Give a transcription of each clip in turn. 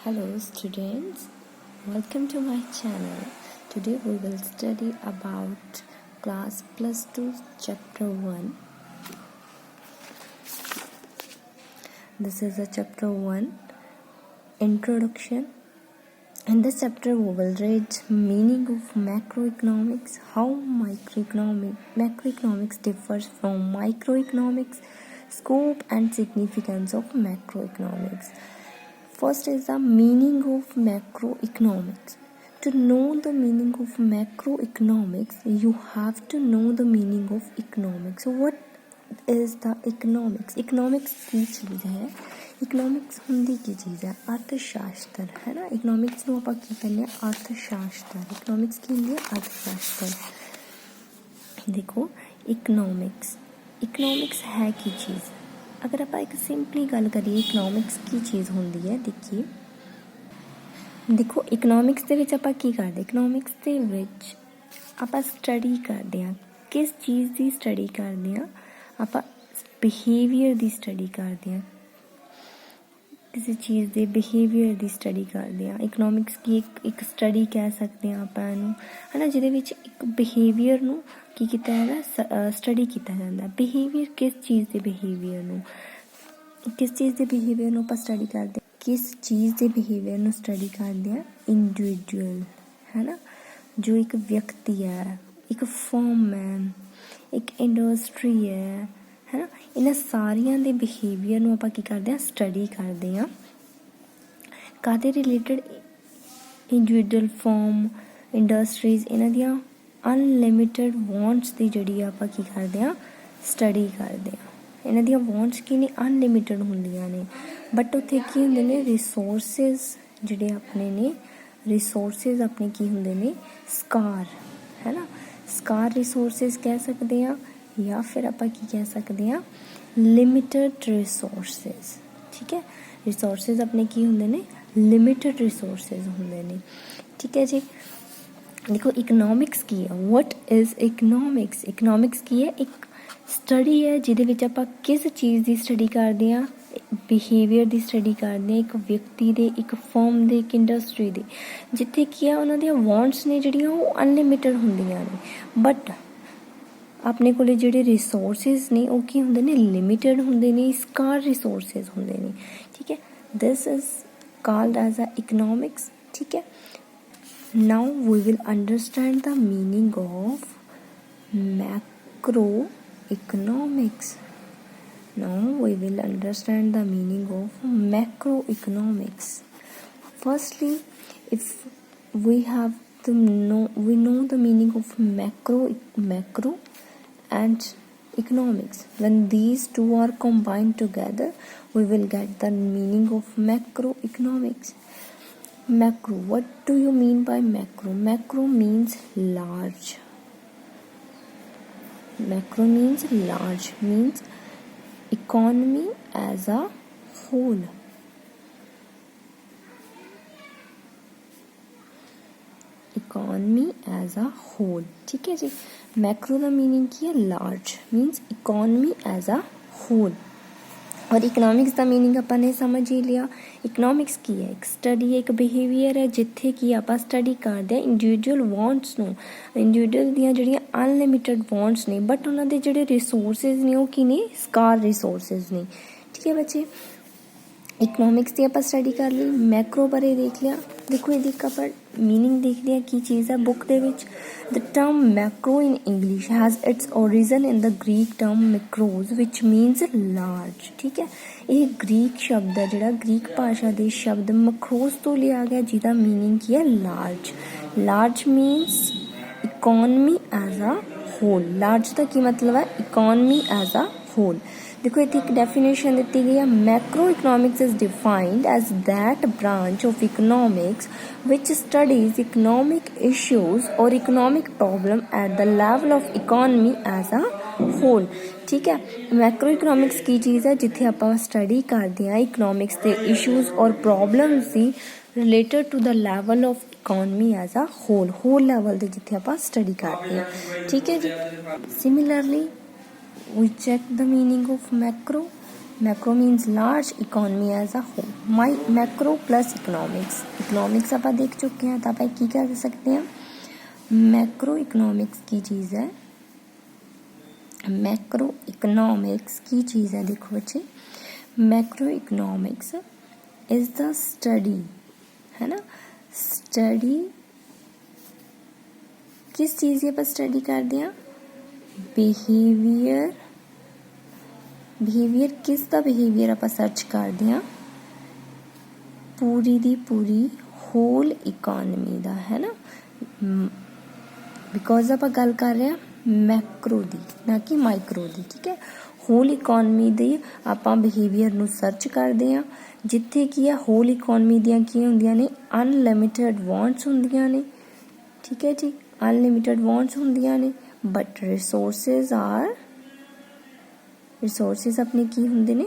Hello students, welcome to my channel. Today we will study about class plus 2 chapter 1. This is a chapter 1 introduction. In this chapter we will read meaning of macroeconomics, how macroeconomics differs from microeconomics, scope and significance of macroeconomics. First is the meaning of macroeconomics. To know the meaning of macroeconomics, you have to know the meaning of economics. So what is the economics? Economics की चीज़ है? Economics ਹੁੰਦੀ ਕੀ ਚੀਜ਼ ਹੈ? ਅਰਥਸ਼ਾਸਤਰ ਹੈ ਨਾ। Economics ਨੂੰ ਆਪਾਂ ਕੀ ਕਹਿੰਦੇ ਆ? ਅਰਥਸ਼ਾਸਤਰ। Economics ਕੀ ਹੁੰਦੀ ਹੈ? ਅਰਥਸ਼ਾਸਤਰ। देखो इकनॉमिक्स है की चीज़। अगर आप एक सिंपली गल करिए इकनॉमिक्स की चीज़ होंदी है, देखो इकनॉमिक्स दे विच आपां की करदे? इकनॉमिक्स दे विच आपां स्टडी करदे हां। किस चीज़ की स्टडी करदे हां? आपां बिहेवियर की स्टडी करदे हां। किसी चीज़ के बिहेवियर की स्टडी करदे हां। इकनॉमिक्स की एक स्टडी कह सकते हैं आपां इहनूं, है ना, जिहदे विच एक बिहेवियर नूं की कीता जांदा, स्टडी कीता जांदा। बिहेवियर किस चीज़ के बिहेवियर नूं आपां स्टडी करदे? किस चीज़ के बिहेवियर नूं स्टडी करदे हां? इंडिविजुअल, है ना, जो एक व्यक्ति है, एक फर्म है, एक इंडस्ट्री है ना, इन्हां सारियां दे बिहेवियर नूं आपां की करदे हां? स्टडी करदे हां। काहदे रिलेटेड? इंडिविजुअल फर्म, इंडस्ट्रीज, इन्हां दियां अनलिमिटेड वॉन्ट्स दी जिहड़ी आपां की करदे हां? स्टडी करदे हां। इन्हां दियां वॉन्ट्स की ने? अनलिमिटेड हुंदियां ने, बट उत्थे की हुंदे ने? रिसोर्सिस जिहड़े अपने ने, रिसोर्सिस अपने की हुंदे ने? स्कार, है ना। स्कार रिसोर्सिस कह सकते हैं, या फिर आप की कह सकते हैं? Limited resources. ठीक है, रिसोर्सिस अपने की होंगे ने? लिमिटेड रिसोर्सिस होंगे ने। ठीक है जी। देखो इकनॉमिक्स की है, व्हाट इज़ इकनॉमिक्स? इकनॉमिक्स की है? एक स्टडी है जिहदे विच आपां किस चीज़ की स्टडी करते हैं? बिहेवियर की स्टडी करते हैं, एक व्यक्ति दे, एक फर्म दे, एक इंडस्ट्री दे, जिथे की है उन्हां दी वॉन्ट्स ने जिहड़ियां वो अनलिमिटेड हुंदियां ने, बट अपने कोले जिहड़े रिसोर्सिस ने वो की हुंदे ने? लिमिटेड हुंदे ने, स्कार रिसोर्सिस हुंदे ने। ठीक है, this is called as a economics. ठीक है, now we will understand the meaning of macroeconomics. Now we will understand the meaning of macroeconomics. Firstly, if we know the meaning of macro and economics. When these two are combined together, we will get the meaning of macroeconomics. Macro. What do you mean by macro? Macro means large. Macro means large, means economy as a whole. Economy as a whole. ठीक है जी। Macro का meaning की है? Large, means economy as a whole. और economics का meaning अपन ने समझ ही लिया। इकनॉमिक्स की है? एक स्टडी है, एक बिहेवियर है, जिथे कि आप स्टडी करते हैं इंडिविजुअल वॉन्ट्स नूं। इंडिविजुअल दियां जिहड़ियां अनलिमिटेड वॉन्ट्स ने, बट उन्हां दे जिहड़े रिसोर्सिस ने वो की ने? स्कार रिसोर्सिस ने। ठीक है बच्चे, इकनॉमिक्स की आप स्टडी कर ली, मैक्रो बारे देख लिया। देखो ये आप मीनिंग देख लिया की चीज़ है book they which. The term macro in English has its origin in the Greek term macros which मीनस large. ठीक है, ये ग्रीक शब्द है जिहड़ा ग्रीक भाषा के शब्द मक्रोज तो लिया गया, जिसका मीनिंग की है? Large. Large means economy as a whole. Large का की मतलब है? Economy as a whole. देखो इतनी एक डेफिनेशन दी गई है। Macro economics is defined as that branch of economics which studies economic issues और economic problem at the level of economy as a whole. ठीक है, मैक्रो इकनॉमिक्स की चीज़ है जिथे आप स्टडी करते हैं इकनॉमिक्स के इश्यूज और प्रॉब्लम्स की related to the level of economy as a whole level के जिथे आप स्टडी करते हैं। ठीक है जी। Similarly we check the meaning of macro. Macro means large economy as a whole. Macro plus economics, economics ਆਪਾਂ ਦੇਖ ਚੁੱਕੇ ਹਾਂ, ਤਾਂ ਆਪਾਂ ਕੀ ਕਰ ਸਕਦੇ ਹਾਂ, मैक्रो इकोनॉमिक्स की चीज़ है, मैक्रो इकोनॉमिक्स की चीज़ है। देखो बच्चे, macro economics is the study, है ना, स्टडी किस चीज़ की आप स्टडी करते हैं, बिहेवियर, बिहेवियर किस दा बिहेवियर आप सर्च करते हैं, पूरी दी पूरी होल इकोनमी दा, है ना, बिकॉज आप गल कर रहे हैं मैक्रो दी, ना कि माइक्रो दी, ठीक है। होल इकोनमी दी आप बिहेवियर नू सर्च करते हैं, जिथे की है होल इकोनमी दियां की होंदियां ने, अनलिमिटेड वांट्स होंदियां ने, ठीक है जी, अनलिमिटेड वांट्स होंदियां ने, बट रिसोर्सिस आर, रिसोर्सिस अपने की होंदे ने,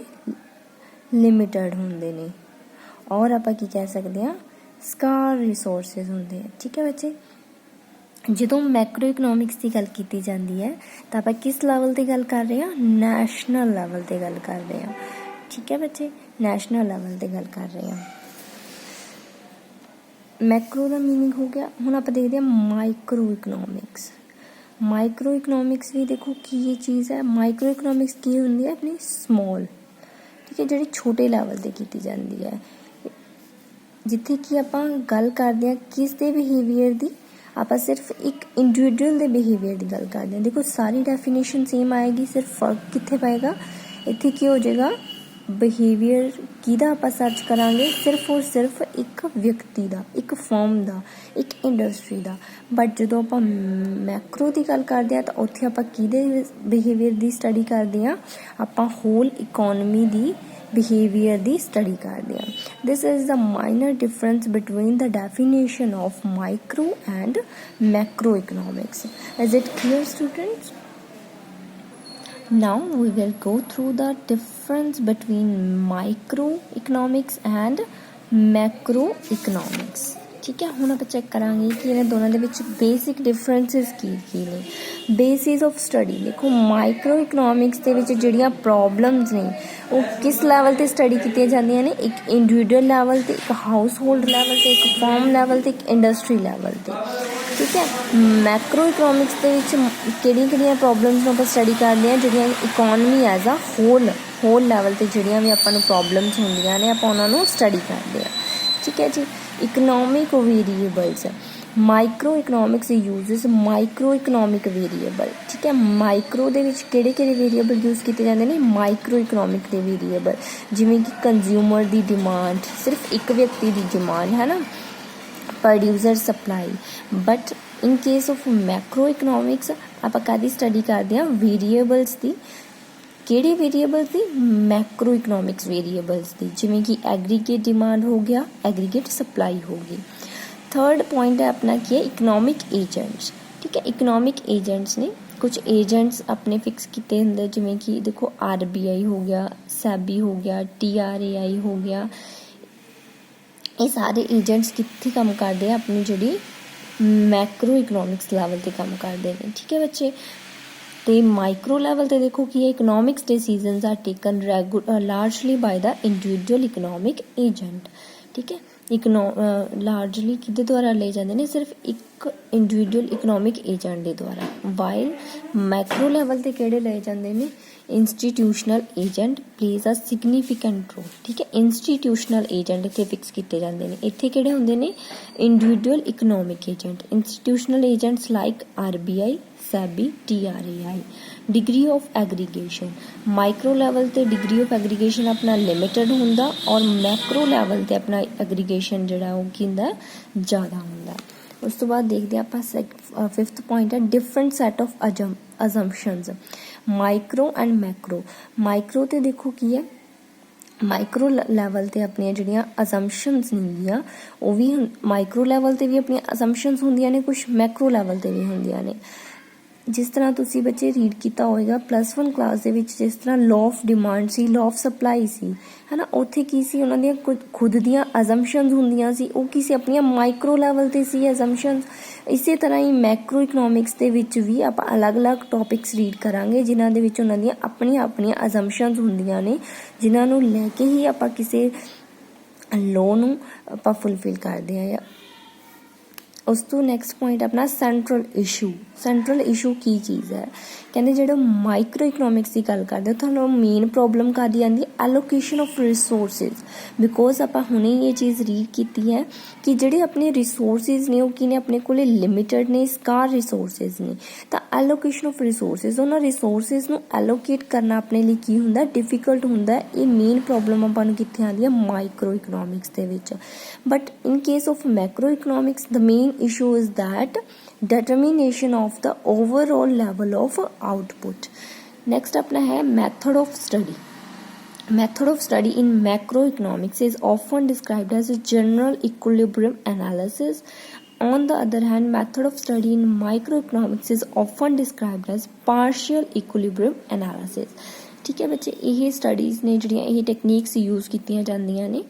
लिमिटेड होंदे ने, और आप की कह सकते हैं स्कार रिसोर्सिस होंदे हैं, ठीक है बच्चे। ਜਦੋਂ मैक्रो इकोनॉमिक्स की गल की जाती है तो आप किस लैवल की गल कर रहे हैं, नैशनल लैवल की गल कर रहे हैं, ठीक है बच्चे, नैशनल लैवल की गल कर रहे हैं। मैक्रो का मीनिंग हो गया। हुण आप देखते हैं माइक्रो इकोनॉमिक्स, माइक्रो इकोनॉमिक्स भी देखो की ये चीज़ है। माइक्रो इकोनॉमिक्स की होंदी है अपनी स्मॉल, ठीक है, जी छोटे लैवल से की जाती है, जिथे कि आप गल करते हैं किस दे बिहेवियर की, आप सिर्फ एक इंडिविजुअल के बिहेवियर की गल करते हैं। देखो सारी डेफिनेशन सेम आएगी, सिर्फ फर्क कितने पाएगा, इतने की हो जाएगा बिहेवियर किदा आप सर्च करांगे, सिर्फ और सिर्फ एक व्यक्ति का, एक फॉर्म का, एक इंडस्ट्री का। बट जो आप मैक्रो की गल करते हैं तो उत्थे आप किदे बिहेवियर की स्टडी करते हैं, आप होल इकोनमी की बिहेवियर की स्टडी करते हैं। This is the minor difference between the definition of micro and macro economics. Is it clear students? Now we will go through the difference between microeconomics and macroeconomics, ठीक है। हुण आप check करांगे कि इन्हां दोनों दे विच बेसिक डिफरेंसिस की ने। बेसिस ऑफ स्टडी देखो, माइक्रो इकोनॉमिक्स दे विच जिहड़ियां प्रॉब्लम्स ने वो किस लैवल ते स्टडी कीतियां जांदियां ने, एक इंडिविजुअल लैवल ते, एक हाउस होल्ड लैवल ते, एक फॉर्म लैवल ते, एक इंडस्ट्री लैवल ते, ठीक है। मैक्रो इकोनॉमिक्स दे विच किहड़ियां प्रॉब्लम्स नूं आपां स्टडी करदे हां, जिहड़ियां economy as a whole level ते जिहड़ियां भी आपां नूं प्रॉब्लम्स होंदियां ने, आपां उहनां नूं स्टडी करदे हां, ठीक है जी। Economic variables, micro economics uses micro economic variable, ठीक है। माइक्रो दे विच किहड़े वेरीएबल यूज़ किए जाते हैं, माइक्रो इकोनॉमिक के वेरीएबल, जिवें कि कंज्यूमर की डिमांड, सिर्फ एक व्यक्ति की डिमांड, है ना, producer supply. But in case of macro economics आप कादी स्टडी करते हैं, वेरीएबल्स की, किहड़े वेरीएबल्स की, मैक्रो इकोनॉमिक्स वेरीएबल्स की, जिवें कि एग्रीगेट डिमांड हो गया, एग्रीगेट सप्लाई होगी। थर्ड पॉइंट है अपना की है इकोनॉमिक एजेंट्स, ठीक है। इकोनॉमिक एजेंट्स ने कुछ एजेंट्स अपने फिक्स किए होंगे, जिवें कि देखो RBI हो गया, सैबी हो गया, TRAI हो गया, ये सारे एजेंट्स कित्थे काम करते हैं, अपनी जिहड़ी मैक्रो इकोनॉमिक्स लैवल ते काम करते हैं, ठीक है बच्चे। तो माइक्रो लैवल ते देखो कि economics decisions are taken largely by the individual economic agent, ठीक है। लार्जली किहदे द्वारा ले जाते हैं, सिर्फ एक इंडिविजुअल इकोनॉमिक एजेंट के द्वारा। वाइल मैक्रो लैवल ते किहड़े ले जाते हैं, institutional agent plays a significant role, ठीक है। इंस्टीट्यूशनल एजेंट इत्थे फिक्स किए जाते हैं, इत्थे किहड़े हुंदे ने, individual economic agent. Institutional agents like RBI, SEBI, TRAI। Degree of aggregation, micro level ते डिग्री ऑफ एग्रीगेशन अपना लिमिटेड हुंदा, और मैक्रो लैवल ते अपना एग्रीगेशन जिहड़ा वो की हुंदा ज़्यादा हुंदा। उस तो बाद देखते हैं आप फिफ्थ पॉइंट है different set of assumptions, micro and macro. Micro ते देखो की है, माइक्रो लैवल ते अपनियां जिहड़ियां असम्पशनस होंदियां वो भी माइक्रो लैवल ते भी अपनियां असम्पशनस होंदियां ने, कुछ मैक्रो लैवल ते भी होंदियां ने। ਜਿਸ ਤਰ੍ਹਾਂ ਤੁਸੀਂ ਬੱਚੇ ਰੀਡ ਕੀਤਾ ਹੋਵੇਗਾ +1 ਕਲਾਸ ਦੇ ਵਿੱਚ, ਜਿਸ ਤਰ੍ਹਾਂ ਲਾਅ ਆਫ ਡਿਮਾਂਡ ਸੀ, ਲਾਅ ਆਫ ਸਪਲਾਈ ਸੀ, ਹੈ ਨਾ। ਉੱਥੇ ਕੀ ਸੀ, ਉਹਨਾਂ ਦੀਆਂ ਕੁਝ ਖੁਦ ਦੀਆਂ ਅਜ਼ੰਪਸ਼ਨਸ ਹੁੰਦੀਆਂ ਸੀ, ਉਹ ਕੀ ਸੀ, ਆਪਣੀਆਂ ਮਾਈਕਰੋ ਲੈਵਲ 'ਤੇ ਸੀ ਅਜ਼ੰਪਸ਼ਨਸ। ਇਸੇ ਤਰ੍ਹਾਂ ਹੀ ਮੈਕਰੋ ਇਕਨੋਮਿਕਸ ਦੇ ਵਿੱਚ ਵੀ ਆਪਾਂ ਅਲੱਗ-ਅਲੱਗ ਟੌਪਿਕਸ ਰੀਡ ਕਰਾਂਗੇ, ਜਿਨ੍ਹਾਂ ਦੇ ਵਿੱਚ ਉਹਨਾਂ ਦੀਆਂ ਆਪਣੀਆਂ ਅਜ਼ੰਪਸ਼ਨਸ ਹੁੰਦੀਆਂ ਨੇ, ਜਿਨ੍ਹਾਂ ਨੂੰ ਲੈ ਕੇ ਹੀ ਆਪਾਂ ਕਿਸੇ ਲਾਅ ਨੂੰ ਆਪਾਂ ਫੁੱਲਫਿਲ ਕਰਦੇ ਹਾਂ। ਉਸ ਤੋਂ ਨੈਕਸਟ ਪੁਆਇੰਟ ਆਪਣਾ ਸੈਂਟਰਲ ਇਸ਼ੂ ਕੀ ਚੀਜ਼ ਹੈ। ਕਹਿੰਦੇ ਜਿਹੜਾ ਮਾਈਕਰੋ ਇਕਨੋਮਿਕਸ ਦੀ ਗੱਲ ਕਰਦੇ ਤੁਹਾਨੂੰ ਮੇਨ ਪ੍ਰੋਬਲਮ ਕਾਹਦੀ ਆਉਂਦੀ ਹੈ, ਐਲੋਕੇਸ਼ਨ ਆਫ ਰਿਸੋਰਸਿਸ। ਬਿਕੋਜ਼ ਆਪਾਂ ਹੁਣੇ ਇਹ ਚੀਜ਼ ਰੀਡ ਕੀਤੀ ਹੈ ਕਿ ਜਿਹੜੇ ਆਪਣੇ ਰਿਸੋਰਸਿਸ ਨੇ ਉਹ ਕੀ ਨੇ, ਆਪਣੇ ਕੋਲੇ ਲਿਮਿਟਡ ਨੇ, ਸਕਾਰ ਰਿਸੋਰਸਿਸ ਨੇ। ਤਾਂ ਐਲੋਕੇਸ਼ਨ ਆਫ ਰਿਸੋਰਸਿਸ, ਉਹਨਾਂ ਰਿਸੋਰਸਿਸ ਨੂੰ ਐਲੋਕੇਟ ਕਰਨਾ ਆਪਣੇ ਲਈ ਕੀ ਹੁੰਦਾ, ਡਿਫਿਕਲਟ ਹੁੰਦਾ। ਇਹ ਮੇਨ ਪ੍ਰੋਬਲਮ ਆਪਾਂ ਨੂੰ ਕਿੱਥੇ ਆਉਂਦੀ ਹੈ, ਮਾਈਕਰੋ ਇਕਨੋਮਿਕਸ ਦੇ ਵਿੱਚ। But in case of Macro economics the main issue is that determination of the overall level of output. Next अपना है method of study. Method of study in macroeconomics is often described as a general equilibrium analysis. On the other hand, method of study in microeconomics is often described as partial equilibrium analysis. ठीक है बच्चे, ਇਹ studies ਨੇ ਜਿਹੜੀਆਂ ਇਹ techniques use ਕੀਤੀਆਂ ਜਾਂਦੀਆਂ ਨੇ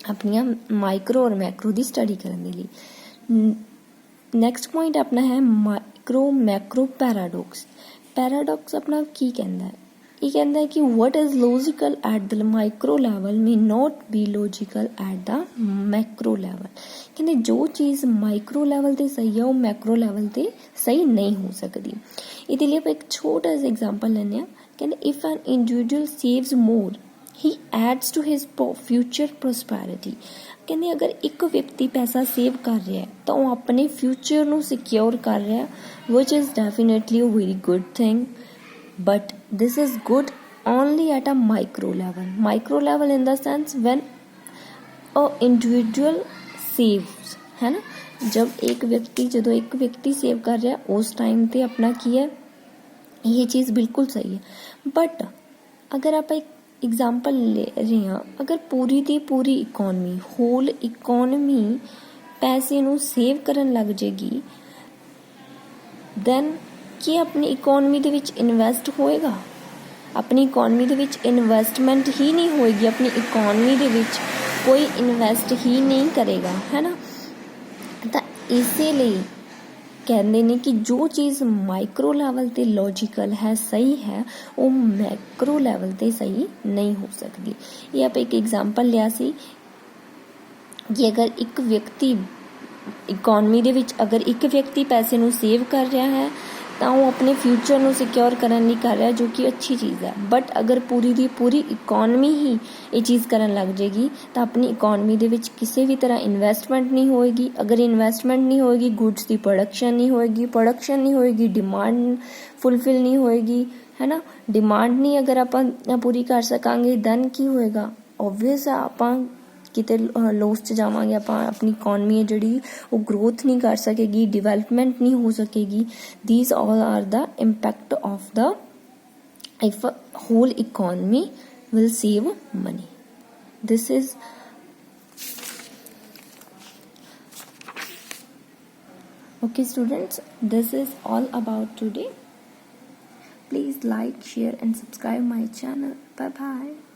ਆਪਣੀਆਂ ਮਾਈਕਰੋ ਔਰ ਮੈਕਰੋ ਦੀ ਸਟੱਡੀ ਕਰਨ ਦੇ ਲਈ। ਨੈਕਸਟ ਪੁਆਇੰਟ ਆਪਣਾ ਹੈ ਮਾਈਕਰੋ ਮੈਕਰੋ ਪੈਰਾਡੋਕਸ ਆਪਣਾ ਕੀ ਕਹਿੰਦਾ ਹੈ, ਇਹ ਕਹਿੰਦਾ ਹੈ ਕਿ what is logical at the micro level may not be logical at the macro level। ਕਹਿੰਦੇ ਜੋ ਚੀਜ਼ ਮਾਈਕਰੋ ਲੈਵਲ ਤੇ ਸਹੀ ਹੈ ਉਹ ਮੈਕਰੋ ਲੈਵਲ ਤੇ ਸਹੀ ਨਹੀਂ ਹੋ ਸਕਦੀ। ਇਹਦੇ ਲਈ ਆਪਾਂ ਇੱਕ ਛੋਟਾ ਜਿਹਾ ਐਗਜ਼ਾਮਪਲ ਲੈਂਦੇ ਹਾਂ। ਕਹਿੰਦੇ if an individual saves more he adds to his future prosperity। ਕਹਿੰਦੇ ਅਗਰ ਇੱਕ ਵਿਅਕਤੀ ਪੈਸਾ ਸੇਵ ਕਰ ਰਿਹਾ ਤਾਂ ਉਹ ਆਪਣੇ ਫਿਊਚਰ ਨੂੰ ਸਿਕਿਉਰ ਕਰ ਰਿਹਾ, which is definitely a very good thing, but this is good only at a micro level in the sense when a individual saves, है ना। ਜਦੋਂ ਇੱਕ ਵਿਅਕਤੀ ਸੇਵ ਕਰ ਰਿਹਾ ਉਸ ਟਾਈਮ ਤੇ ਆਪਣਾ ਕੀ ਹੈ, ਇਹ ਚੀਜ਼ ਬਿਲਕੁਲ ਸਹੀ ਹੈ। ਬਟ ਅਗਰ ਆਪਾਂ ਇੱਕ एग्जाम्पल ले रहे हैं, अगर पूरी ਦੀ पूरी इकोनमी होल इकोनमी पैसे ਨੂੰ ਸੇਵ ਕਰਨ ਲੱਗ ਜਾਏਗੀ ਦੈਨ ਕੀ ਆਪਣੀ ਇਕਨੋਮੀ ਦੇ ਵਿੱਚ ਇਨਵੈਸਟ ਹੋਏਗਾ? ਆਪਣੀ ਇਕਨੋਮੀ ਦੇ ਵਿੱਚ ਇਨਵੈਸਟਮੈਂਟ ਹੀ ਨਹੀਂ ਹੋਏਗੀ, ਆਪਣੀ ਇਕਨੋਮੀ ਦੇ ਵਿੱਚ ਕੋਈ ਇਨਵੈਸਟ ਹੀ ਨਹੀਂ ਕਰੇਗਾ, ਹੈ ਨਾ। ਤਾਂ ਇਸੇ ਲਈ ਕਹਿੰਦੇ ਨੇ ਕਿ ਜੋ ਚੀਜ਼ ਮਾਈਕਰੋ ਲੈਵਲ ਤੇ ਲੌਜੀਕਲ ਹੈ, ਸਹੀ ਹੈ, ਉਹ ਮੈਕਰੋ ਲੈਵਲ ਤੇ ਸਹੀ ਨਹੀਂ ਹੋ ਸਕਦੀ। ਇਹ ਆਪਾਂ ਇੱਕ ਐਗਜ਼ਾਮਪਲ ਲਿਆ ਸੀ ਕਿ ਅਗਰ ਇੱਕ ਵਿਅਕਤੀ ਇਕਨੋਮੀ ਦੇ ਵਿੱਚ ਅਗਰ ਇੱਕ ਵਿਅਕਤੀ ਪੈਸੇ ਨੂੰ ਸੇਵ ਕਰ ਰਿਹਾ ਹੈ ਤਾਂ ਉਹ ਆਪਣੇ ਫਿਊਚਰ ਨੂੰ ਸਿਕਿਉਰ ਕਰਨ ਲਈ ਕਰ ਰਿਹਾ, ਜੋ ਕਿ ਅੱਛੀ ਚੀਜ਼ ਹੈ। ਬਟ ਅਗਰ ਪੂਰੀ ਦੀ ਪੂਰੀ ਇਕਨੋਮੀ ਹੀ ਇਹ ਚੀਜ਼ ਕਰਨ ਲੱਗ ਜਾਏਗੀ ਤਾਂ ਆਪਣੀ ਇਕਨੋਮੀ ਦੇ ਵਿੱਚ ਕਿਸੇ ਵੀ ਤਰ੍ਹਾਂ ਇਨਵੈਸਟਮੈਂਟ ਨਹੀਂ ਹੋਏਗੀ। ਅਗਰ ਇਨਵੈਸਟਮੈਂਟ ਨਹੀਂ ਹੋਏਗੀ, ਗੁੱਡਸ ਦੀ ਪ੍ਰੋਡਕਸ਼ਨ ਨਹੀਂ ਹੋਏਗੀ, ਡਿਮਾਂਡ ਫੁੱਲਫਿਲ ਨਹੀਂ ਹੋਏਗੀ, ਹੈ ਨਾ। ਡਿਮਾਂਡ ਨਹੀਂ ਅਗਰ ਆਪਾਂ ਪੂਰੀ ਕਰ ਸਕਾਂਗੇ ਦੈਨ ਕੀ ਹੋਏਗਾ, ਓਬਵੀਅਸ ਆ ਆਪਾਂ ਕਿਤੇ ਲੋਸ 'ਚ ਜਾਵਾਂਗੇ, ਆਪਾਂ ਆਪਣੀ ਇਕਨੋਮੀ ਹੈ ਜਿਹੜੀ ਉਹ ਗਰੋਥ ਨਹੀਂ ਕਰ ਸਕੇਗੀ, ਡਿਵੈਲਪਮੈਂਟ ਨਹੀਂ ਹੋ ਸਕੇਗੀ। These all are the impact of the if whole economy will save money. This is okay students, this is all about today. Please like, share and subscribe my channel. Bye bye.